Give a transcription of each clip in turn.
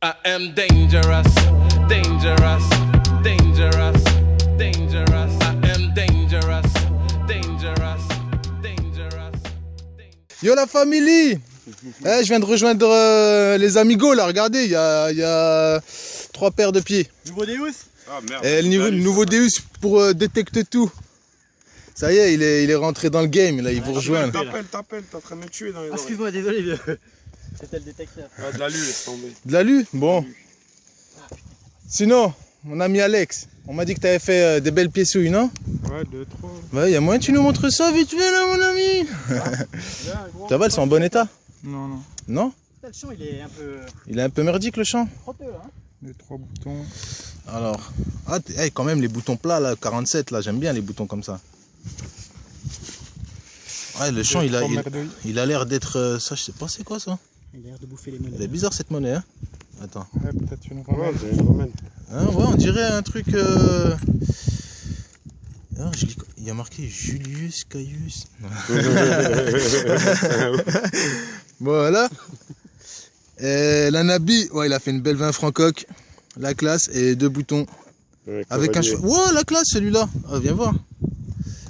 I am dangerous, dangerous, dangerous, dangerous. I am dangerous, dangerous, dangerous. Yo la famille, je viens de rejoindre les amigos là, regardez, il y a 3 paires de pieds. Nouveau Deus. Ah merde. Et le nouveau Deus pour détecter tout. Ça y est, il est rentré dans le game, là, il vous rejoint. T'appelles, t'es en train de me tuer dans les oreilles. Excuse-moi, désolé vieux. C'était le détecteur. Ah, de l'alu, laisse tomber. De l'alu? Bon. Sinon, mon ami Alex, on m'a dit que t'avais fait des belles piècesouilles, non? Ouais, 2, 3. Ouais, y a moyen que tu nous montres ça vite fait là, mon ami. Ça va, elles sont en bon état? Non, non. Non? Le champ, il est un peu... Il est un peu merdique le champ? Frotteux, hein. Les 3 boutons. Alors, ah, quand même les boutons plats là, 47 là, j'aime bien les boutons comme ça. Ouais, le champ il a l'air d'être, ça je sais pas c'est quoi ça. Il a l'air de bouffer les monnaies. Elle est bizarre cette monnaie hein. Attends. Ouais, peut-être une romaine. Ouais, une romaine. Hein, ouais, on dirait un truc... Ah, il y a marqué Julius Caius. Voilà. Et l'Anabi, ouais, il a fait une belle 20 francs-coque. La classe et 2 boutons. Ouais, avec un cheval. Wow, la classe celui-là. Ah, viens voir.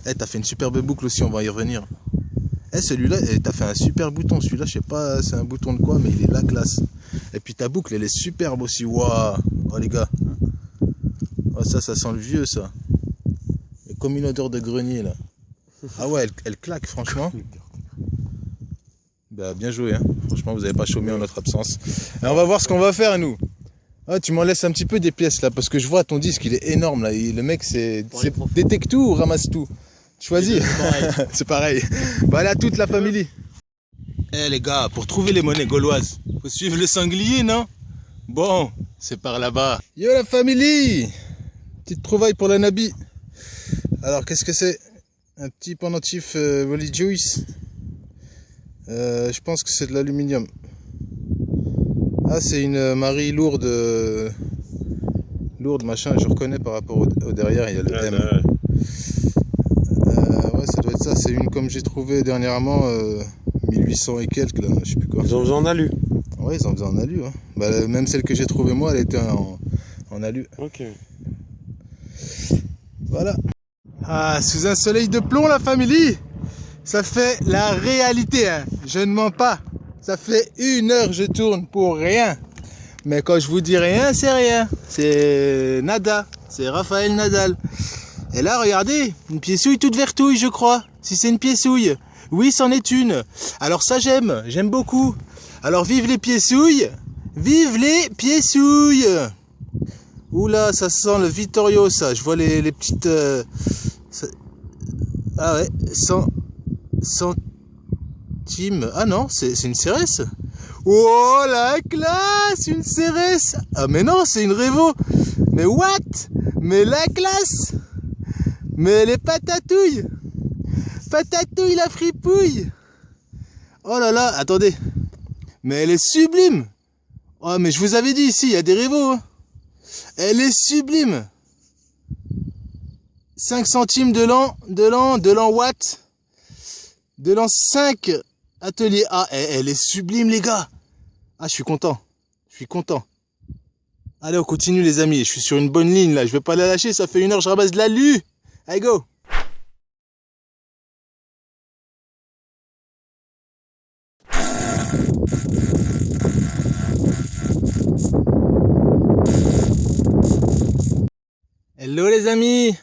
Eh, t'as fait une superbe boucle aussi, on va y revenir. Eh, celui-là, t'as fait un super bouton. Celui-là, je sais pas, c'est un bouton de quoi, mais il est la classe. Et puis ta boucle, elle est superbe aussi. Waouh. Oh les gars. Oh, ça sent le vieux, ça. Il y a comme une odeur de grenier, là. Ah ouais, elle claque, franchement. Bah, bien joué, hein. Franchement, vous avez pas chômé en notre absence. Et on va voir ce qu'on va faire, nous. Ah, tu m'en laisses un petit peu des pièces, là, parce que je vois ton disque, il est énorme, là. Le mec, c'est détecte tout ou ramasse tout? Choisis. C'est pareil. Bah, là, toute la famille. Eh, les gars, pour trouver les monnaies gauloises, faut suivre le sanglier, non? Bon, c'est par là-bas. Yo, la famille! Petite trouvaille pour la Nabi. Alors, qu'est-ce que c'est? Un petit pendentif Religious. Je pense que c'est de l'aluminium. Ah, c'est une Marie lourde. Lourde, machin, je reconnais par rapport au derrière, il y a le M. Ouais, ça doit être ça. C'est une comme j'ai trouvé dernièrement, 1800 et quelques, là, je sais plus quoi. Ils ont besoin en alu. Ouais, ils en faisaient en alu. Hein. Bah, même celle que j'ai trouvée moi, elle était en alu. Ok. Voilà. Ah, sous un soleil de plomb, la famille, ça fait la réalité, hein. Je ne mens pas. Ça fait 1 heure je tourne pour rien. Mais quand je vous dis rien, c'est rien. C'est nada. C'est Raphaël Nadal. Et là, regardez, une piècesouille toute vertouille, je crois. Si c'est une piècesouille. Oui, c'en est une. Alors ça, j'aime beaucoup. Alors vive les piècesouilles. Vive les piècesouilles. Oula, ça sent le Vittorio, ça. Je vois les petites... Ah ouais, 100 centimes. Ah non, c'est une Cérès. Oh, la classe, une Cérès. Ah mais non, c'est une Révo. Mais what? Mais la classe. Mais les patatouilles. Patatouille la fripouille. Oh là là, attendez. Mais elle est sublime. Oh, mais je vous avais dit, ici, il y a des Révos. Hein. Elle est sublime. 5 centimes de l'an watt. De l'an 5 atelier A. Elle est sublime, les gars. Ah, je suis content. Je suis content. Allez, on continue, les amis. Je suis sur une bonne ligne, là. Je vais pas la lâcher. Ça fait 1 heure, je ramasse de l'alu. Allez, go. Hello les amis.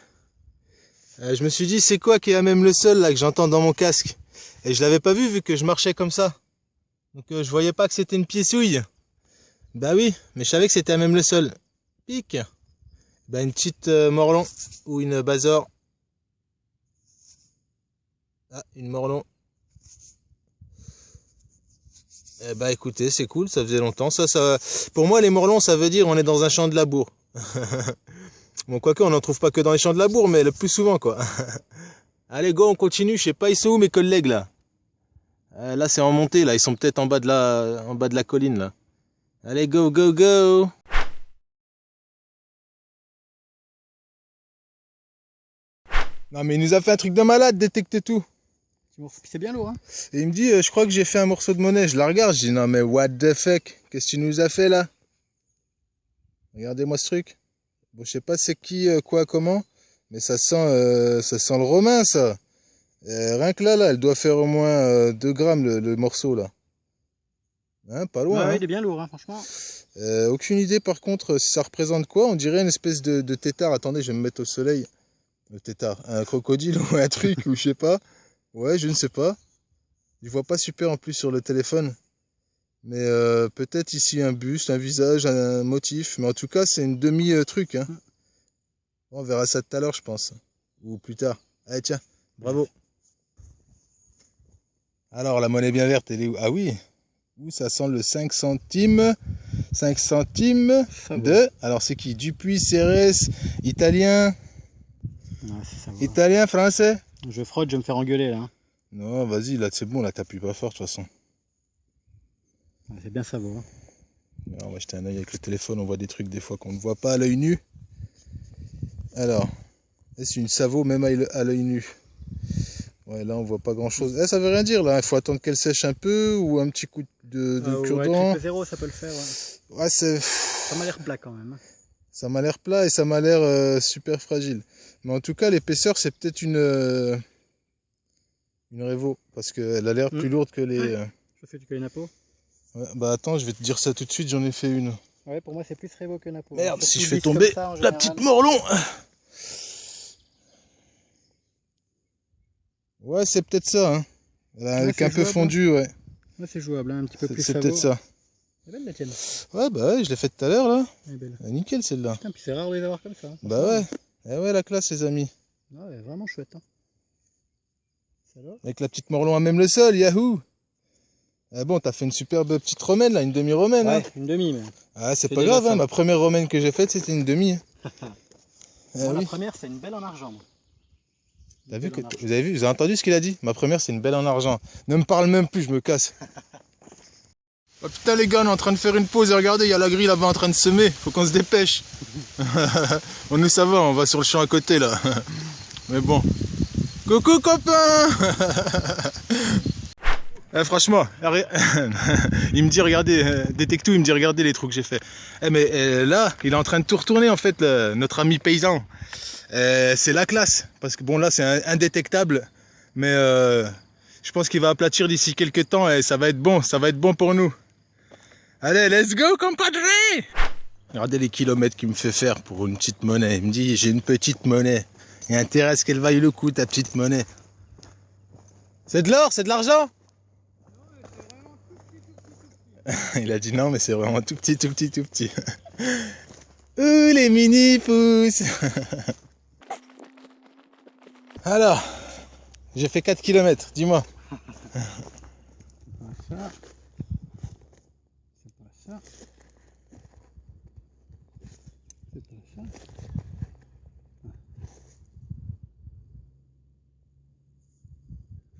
Je me suis dit c'est quoi qui est à même le seul là que j'entends dans mon casque. Et je l'avais pas vu que je marchais comme ça. Donc je voyais pas que c'était une piècesouille. Bah oui, mais je savais que c'était à même le seul. Pique. Bah une petite morlon ou une bazor. Ah, une morlon. Eh bah écoutez, c'est cool, ça faisait longtemps. Ça, pour moi les morlons ça veut dire on est dans un champ de labour. Bon, quoique, on n'en trouve pas que dans les champs de labour, mais le plus souvent, quoi. Allez, go, on continue. Je sais pas, ils sont où mes collègues, là? Là, c'est en montée, là. Ils sont peut-être en bas de la colline, là. Allez, go, go, go! Non, mais il nous a fait un truc de malade, détecter tout. C'est bien lourd, hein. Et il me dit, je crois que j'ai fait un morceau de monnaie. Je la regarde, je dis, non, mais what the fuck? Qu'est-ce que tu nous as fait, là? Regardez-moi ce truc. Bon, je sais pas c'est qui, quoi, comment, mais ça sent le romain, ça. Rien que là, elle doit faire au moins 2 grammes le morceau, là. Hein, pas loin. Ouais, Hein. il est bien lourd, hein, franchement. Aucune idée, par contre, si ça représente quoi. On dirait une espèce de tétard. Attendez, je vais me mettre au soleil. Le tétard. Un crocodile ou un truc, ou je sais pas. Ouais, je ne sais pas. Je vois pas super en plus sur le téléphone. Mais peut-être ici un buste, un visage, un motif. Mais en tout cas, c'est une demi-truc. Hein. Bon, on verra ça tout à l'heure, je pense. Ou plus tard. Allez, tiens, bravo. Alors, la monnaie bien verte, elle est où? Ah oui. Où ça sent le 5 centimes. 5 centimes de... Alors, c'est qui? Dupuis, Cérès, italien. Ouais, c'est ça, voilà. Italien, français? Je frotte, je vais me faire engueuler là. Hein. Non, vas-y, là, c'est bon, là, t'appuies pas fort, de toute façon. Ouais, c'est bien Savo. Hein. Alors, on va jeter un œil avec le téléphone, on voit des trucs des fois qu'on ne voit pas à l'œil nu. Alors, est-ce une Savo même à l'œil nu? Ouais, là, on voit pas grand-chose. Ça veut rien dire, là. Il faut attendre qu'elle sèche un peu ou un petit coup de cure-dent. Ouais, 0, ça peut le faire. Ouais. Ouais, Ça m'a l'air plat quand même. Hein. Ça m'a l'air plat et ça m'a l'air super fragile. Mais en tout cas, l'épaisseur, c'est peut-être une Revo. Parce qu'elle a l'air plus lourde que les... Je fais du Napo. Ouais, bah attends, je vais te dire ça tout de suite, j'en ai fait une. Ouais, pour moi, c'est plus Revo que Napo. Merde, si je Surtout fais 10 tomber comme ça, en la général. petite morlon. Ouais, c'est peut-être ça. Hein. Elle a Ouais, avec un peu jouable, fondu, ouais. Ouais, c'est jouable, hein, un petit peu plus C'est Savo. peut-être ça. Elle est belle la tienne. Ouais, bah ouais, je l'ai faite tout à l'heure, là. Elle est belle. Ah, nickel, celle-là. Putain, puis c'est rare de les avoir comme ça. Hein. Bah ouais. Eh ouais, la classe, les amis. Ouais, vraiment chouette. Hein. Celle-là. Avec la petite morlon à même le sol, yahoo. Ah bon, t'as fait une superbe petite romaine, là, une demi-romaine. Ouais, Hein. une demi, mais. Ah, c'est C'est pas déjà grave, ça. hein. Ma première romaine que j'ai faite, c'était une demi. Ah, Moi, oui. la première, c'est une belle en argent. Moi. T'as vu Belle que en argent. vous avez vu, vous avez entendu ce qu'il a dit? Ma première, c'est une belle en argent. Ne me parle même plus, je me casse. Oh putain les gars, on est en train de faire une pause et regardez, il y a la grille là-bas en train de semer. Faut qu'on se dépêche. On nous ça va, on va sur le champ à côté là. Mais bon. Coucou copain. Franchement, il me dit regardez, détecte tout, il me dit regardez les trous que j'ai fait. Mais là, il est en train de tout retourner en fait, notre ami paysan. C'est la classe, parce que bon là c'est indétectable, mais je pense qu'il va aplatir d'ici quelques temps et ça va être bon pour nous. Allez, let's go compadre. Regardez les kilomètres qu'il me fait faire pour une petite monnaie. Il me dit j'ai une petite monnaie, il y a intérêt à ce qu'elle vaille le coup ta petite monnaie. C'est de l'or, c'est de l'argent. Il a dit non mais c'est vraiment tout petit, tout petit, tout petit. Ouh les mini pouces. Alors, j'ai fait 4 km, dis-moi. C'est pas ça. C'est pas ça. C'est pas ça.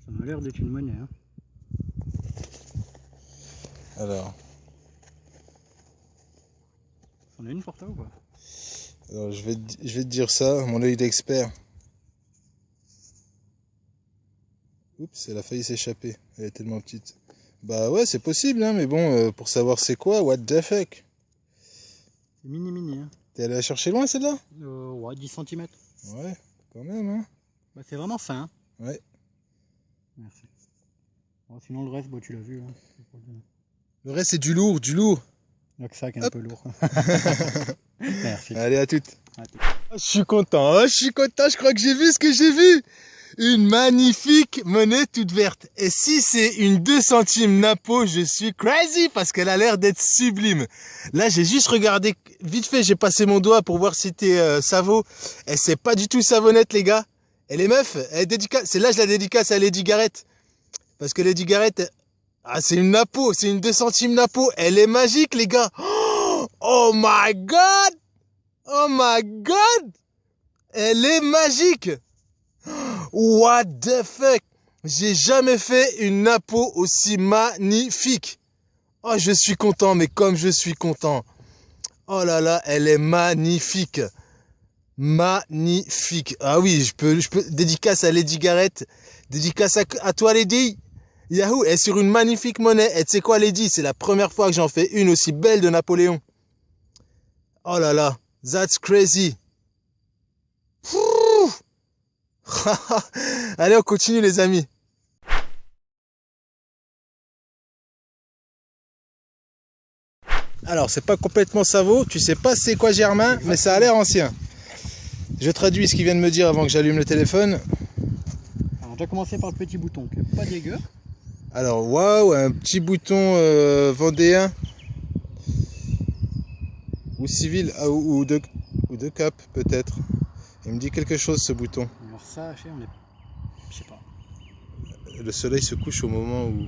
Ça m'a l'air d'être une monnaie. Hein. Alors, On a une pour toi ou pas? je vais te dire ça, mon œil d'expert. Oups, elle a failli s'échapper, elle est tellement petite. Bah ouais, c'est possible, hein, mais bon, pour savoir c'est quoi, what the fuck. C'est mini. Hein. T'es allé la chercher loin celle-là? Ouais, 10 cm. Ouais, quand même, hein. Bah, c'est vraiment fin. Hein. Ouais. Merci. Bon, sinon, le reste, bah, tu l'as vu. Hein. Le reste, c'est du lourd, du lourd. Il y a que ça qui est Hop. un peu lourd. Merci. Allez, à toutes. À tout. Je suis content, je crois que j'ai vu ce que j'ai vu. Une magnifique monnaie toute verte. Et si c'est une 2 centimes Napo, je suis crazy parce qu'elle a l'air d'être sublime. Là, j'ai juste regardé, vite fait, j'ai passé mon doigt pour voir si c'était Savo. Et c'est pas du tout savonnette, les gars. Et les meufs, c'est là je la dédicace à Lady Garrett. Parce que Lady Garrett, c'est une Napo, c'est une 2 centimes Napo. Elle est magique, les gars. Oh my god! Oh my god! Elle est magique! What the fuck? J'ai jamais fait une Napo aussi magnifique. Oh, je suis content, mais comme je suis content. Oh là là, elle est magnifique. Magnifique. Ah oui, je peux dédicace à Lady Garrett. Dédicace à toi, Lady. Yahoo, elle est sur une magnifique monnaie. Et tu sais quoi, Lady? C'est la première fois que j'en fais une aussi belle de Napoléon. Oh là là, that's crazy. Ouh. Allez, on continue les amis. Alors, c'est pas complètement Savo, tu sais pas c'est quoi Germain, mais ça a l'air ancien. Je traduis ce qu'il vient de me dire avant que j'allume le téléphone. Alors, on va déjà commencer par le petit bouton, qui est pas dégueu. Alors, waouh, un petit bouton vendéen. Ou civil, ah, ou de cap peut-être. Il me dit quelque chose ce bouton. Alors ça, on est... je sais pas. Le soleil se couche au moment où...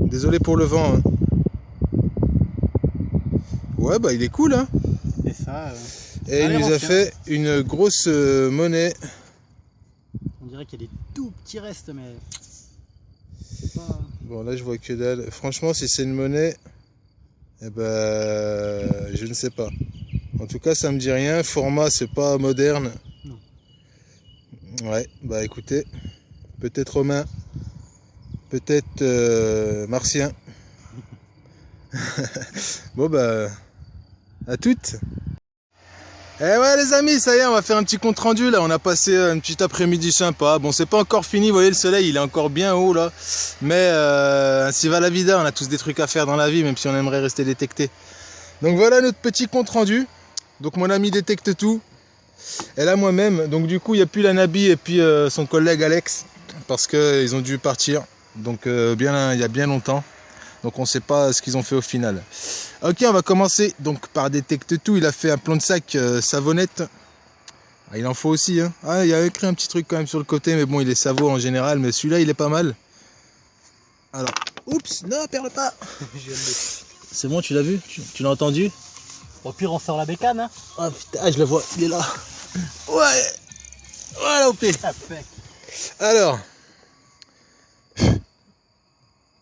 Désolé pour le vent. Hein. Ouais, bah il est cool, hein. Et ça... Et il nous a fait une grosse monnaie. On dirait qu'il y a des tout petits restes, mais... c'est pas... Bon, là je vois que dalle. Franchement, si c'est une monnaie, eh ben, je ne sais pas. En tout cas, ça me dit rien. Format, c'est pas moderne. Non. Ouais, bah écoutez, peut-être romain, peut-être martien. Bon bah, à toutes. Eh ouais les amis, ça y est, on va faire un petit compte rendu là. On a passé un petit après-midi sympa. Bon, c'est pas encore fini, vous voyez le soleil, il est encore bien haut là. Mais ainsi va la vida, on a tous des trucs à faire dans la vie, même si on aimerait rester détecté. Donc voilà notre petit compte rendu. Donc mon ami détecte tout. Et là moi-même, donc du coup il n'y a plus la Nabi et puis son collègue Alex, parce qu'ils ont dû partir. Donc il y a bien longtemps. Donc on ne sait pas ce qu'ils ont fait au final. Ok, on va commencer donc par détecte tout. Il a fait un plan de sac savonnette. Ah, il en faut aussi. Hein. Ah, il a écrit un petit truc quand même sur le côté, mais bon, il est Savo en général. Mais celui-là, il est pas mal. Alors, oups, non, perds pas. C'est bon, tu l'as vu? Tu l'as entendu? Au pire, on sort la bécane, hein. Oh putain, je le vois, il est là. Ouais. Voilà, OP.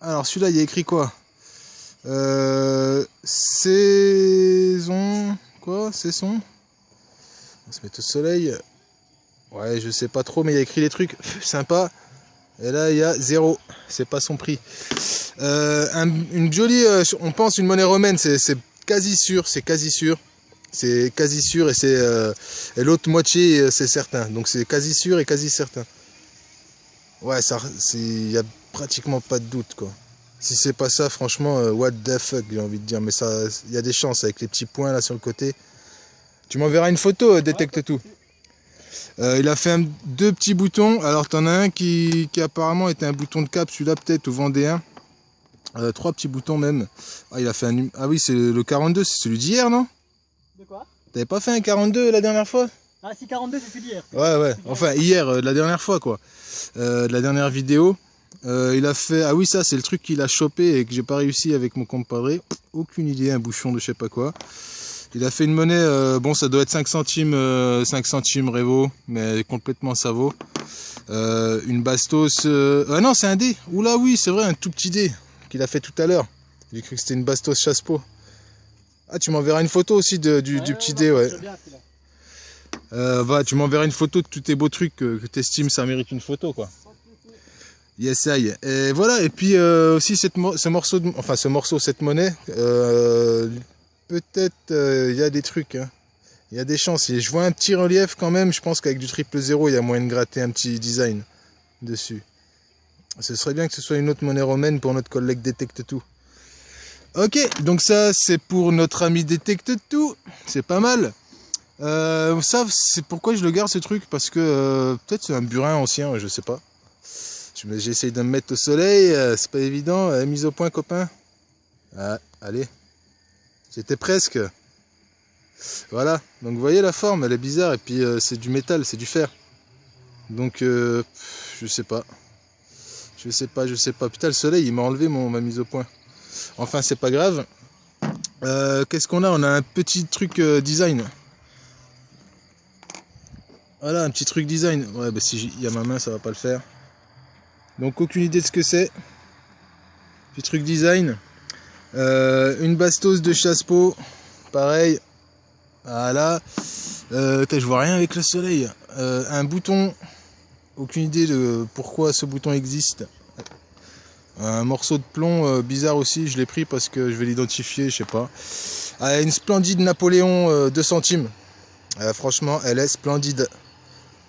Alors celui-là, il y a écrit quoi? Saison... Quoi? Saison? On va se mettre au soleil. Ouais, je sais pas trop, mais il y a écrit des trucs sympas. Et là, il y a 0. C'est pas son prix. Une jolie... on pense une monnaie romaine, c'est quasi sûr. C'est quasi sûr. C'est quasi sûr et c'est... et l'autre moitié, c'est certain. Donc c'est quasi sûr et quasi certain. Ouais, il y a pratiquement pas de doute quoi. Si c'est pas ça, franchement, what the fuck, j'ai envie de dire. Mais ça, il y a des chances avec les petits points là sur le côté. Tu m'enverras une photo, détecte tout. Il a fait deux petits boutons. Alors t'en as un qui apparemment était un bouton de cap, celui-là peut-être au vendéen. 3 petits boutons même. Ah, il a fait un... Ah oui, c'est le 42, c'est celui d'hier, non? De quoi? T'avais pas fait un 42 la dernière fois? Ah si, 42 c'est celui d'hier. Ouais. Enfin, hier, la dernière fois quoi. De la dernière vidéo. Il a fait... Ah oui, ça, c'est le truc qu'il a chopé et que j'ai pas réussi avec mon compadre. Aucune idée, un bouchon de je sais pas quoi. Il a fait une monnaie, bon, ça doit être 5 centimes Revo, mais complètement Savo. Une bastos... Ah non, c'est un dé. Oula, oui, c'est vrai, un tout petit dé qu'il a fait tout à l'heure. J'ai cru que c'était une bastos chasse-peau. Ah, tu m'enverras une photo aussi du petit dé, ouais. Tu m'enverras une photo de tous tes beaux trucs que tu estimes ça mérite une photo, quoi. Yes, I. Et voilà, et puis aussi cette monnaie, peut-être il y a des trucs, hein. Il y a des chances. Et je vois un petit relief quand même, je pense qu'avec du 000, il y a moyen de gratter un petit design dessus. Ce serait bien que ce soit une autre monnaie romaine pour notre collègue détecte tout. Ok, donc ça c'est pour notre ami détecte tout, c'est pas mal. Ça c'est pourquoi je le garde ce truc, parce que peut-être c'est un burin ancien, je sais pas. J'essaye de me mettre au soleil, c'est pas évident. Mise au point copain. Ah, allez, j'étais presque. Voilà, donc vous voyez la forme, elle est bizarre, et puis c'est du métal, c'est du fer. Donc je sais pas. Je sais pas. Putain, le soleil il m'a enlevé ma mise au point. Enfin, c'est pas grave. Qu'est-ce qu'on a? On a un petit truc design. Voilà, un petit truc design. Ouais, bah si il y a ma main, ça va pas le faire. Donc, aucune idée de ce que c'est. Petit truc design. Une bastos de chasse-peau. Pareil. Voilà. Je vois rien avec le soleil. Un bouton. Aucune idée de pourquoi ce bouton existe. Un morceau de plomb bizarre aussi, je l'ai pris parce que je vais l'identifier, je sais pas. Ah, une splendide Napoléon 2 centimes. Franchement, elle est splendide.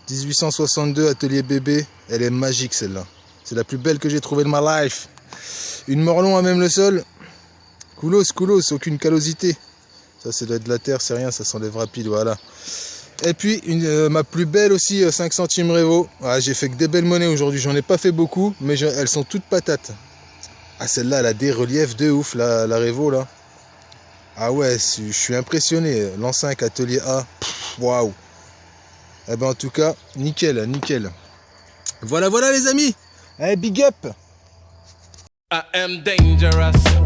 1862, atelier bébé. Elle est magique celle-là. C'est la plus belle que j'ai trouvée de ma life. Une Morlon à même le sol. Coolos, aucune callosité. Ça, c'est de la terre, c'est rien, ça s'enlève rapide, voilà. Et puis, ma plus belle aussi, 5 centimes Révo. Ah, j'ai fait que des belles monnaies aujourd'hui, j'en ai pas fait beaucoup, mais elles sont toutes patates. Ah, celle-là, elle a des reliefs de ouf, la Révo, là. Ah ouais, je suis impressionné. L'an 5, atelier A, waouh. Eh ben, en tout cas, nickel, nickel. Voilà, les amis. Eh, big up. I am dangerous.